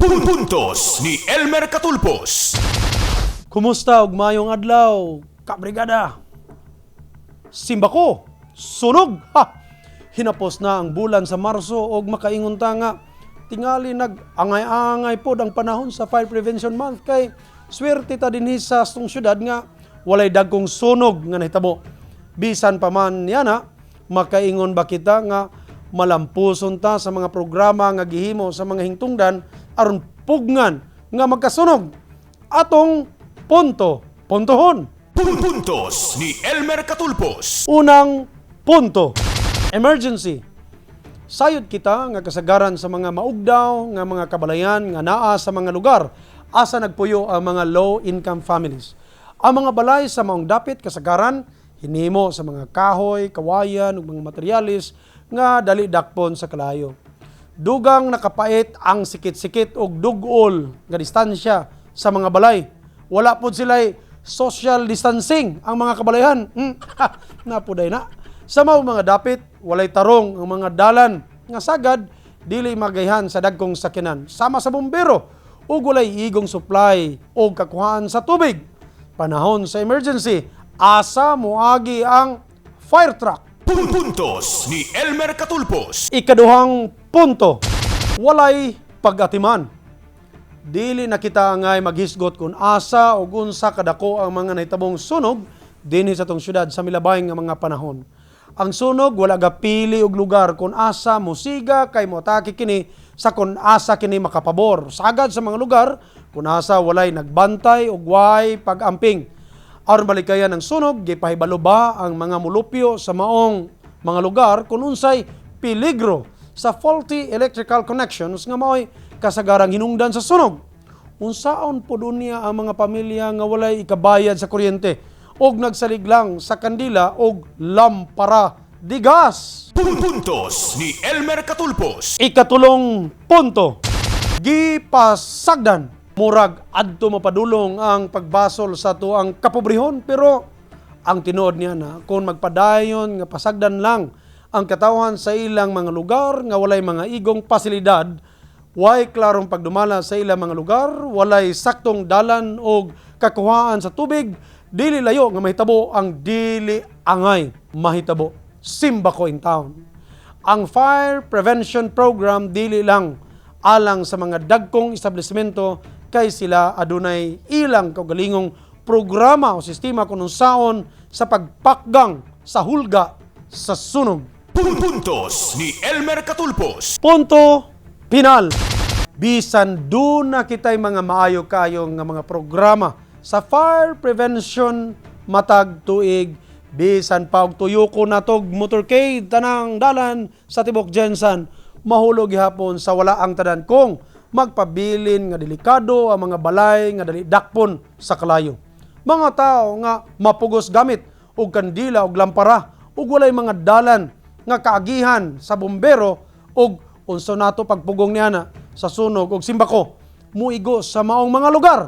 Puntos ni Elmer Catulpos. Kumusta ug mayong adlaw, kabrigada? Simba ko, sunog! Ha! Hinapos na ang bulan sa Marso og makaingon ta nga tingali nag-angay-angay pod ang panahon sa Fire Prevention Month kay swerte ta dinhi sa atong syudad nga walay dagkong sunog nga nahitabo. Bisan pa man yana, makaingon ba kita nga malampuson ta sa mga programa nga gihimo sa mga hingtungdan aron pugngan nga magkasunog. Atong puntohon. Puntos ni Elmer Catulpos. Unang punto, emergency. Sayod kita nga kasagaran sa mga maugdaw nga mga kabalayan nga naa sa mga lugar asa nagpuyo ang mga low-income families. Ang mga balay sa maong dapit kasagaran hinimo sa mga kahoy, kawayan ug mga materialis nga dali dakpon sa kalayo. Dugang nakapait ang sikit-sikit og dugol nga distansya sa mga balay. Wala pod sila'y social distancing ang mga kabalayan. Napuday na. Sa mga dapit, walay tarong ang mga dalan nga sagad dili magayhan sa dagkong sakinan. Sama sa bumbero ug walay igong supply o kakuhaan sa tubig. Panahon sa emergency, asa moagi ang fire truck. Puntos ni Elmer Catulpos. Ikaduhang punto, walay pag-atiman. Dili na kita ngay maghisgot kung asa o unsa kadako ang mga nahitabong sunog dinhi sa tong syudad sa milabay nga mga panahon. Ang sunog wala gapili og lugar kung asa musiga kay moatake kini sa kung asa kini makapabor. Sagad sa mga lugar kung asa walay nagbantay og way pag-amping. Aron balikayan ang sunog, gipahibalo ba ang mga mulupyo sa maong mga lugar kung unsay peligro sa faulty electrical connections nga mao'y kasagarang hinungdan sa sunog. Unsaon po niya ang mga pamilya nga walay ikabayad sa kuryente og nagsalig lang sa kandila og lampara di gas. Puntos ni Elmer Catulpos. Ikatulong punto, gipasagdan. Murag adto mapadulong ang pagbasol sa tuang kapobrehon pero ang tinuod niya na kung magpadayon nga pasagdan lang ang katawhan sa ilang mga lugar nga walay mga igong pasilidad, way klarong pagdumala sa ilang mga lugar, walay saktong dalan o kakuhaan sa tubig, dili layo nga mahitabo ang dili angay mahitabo. Simba ko in town. Ang Fire Prevention Program dili lang alang sa mga dagkong establishmento kay sila adunay ilang kaugalingong programa o sistema kung unsaon sa pagpakgang sa hulga sa sunog. Puntos ni Elmer Catulpos. Punto pinal. Bisan doon na kita'y mga maayo kayo nga mga programa sa fire prevention matag tuig, bisan pa og tuyoko natog motorcade tanang dalan sa tibok Jensen, mahulog gihapon sa wala ang tanan kung magpabilin nga delikado ang mga balay nga dali dakpon sa kalayo. Mga tao nga mapugos gamit og kandila og lampara ug walay mga dalan nga kaagihan sa bumbero og unsa nato pagpugong niana sa sunog og simbako muigo sa maong mga lugar.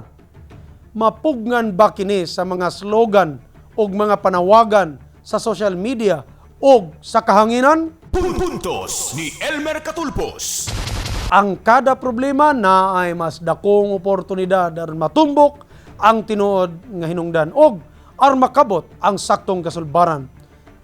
Mapugnan ba kini sa mga slogan og mga panawagan sa social media og sa kahanginan? Puntos ni Elmer Catulpos. Ang kada problema na ay mas dakong oportunidad aron matumbok ang tinuod nga hinungdan og aron makabot ang saktong kasulbaran.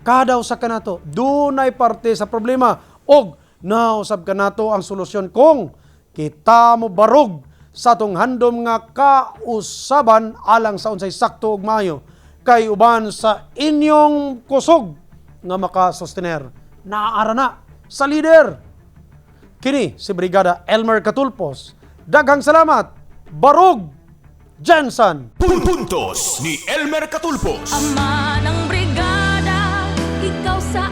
Kada usa kanato dunay parte sa problema og nausab kanato ang solusyon kung kita mo barog sa atong handom nga kausaban alang sa unsay sakto ug maayo kay uban sa inyong kusog nga makasustener. Naaara na sa leader. Kini si Brigada Elmer Catulpos. Daghang salamat. Barog Jensen. Puntos ni Elmer Catulpos. Ama ng brigada, ikaw sa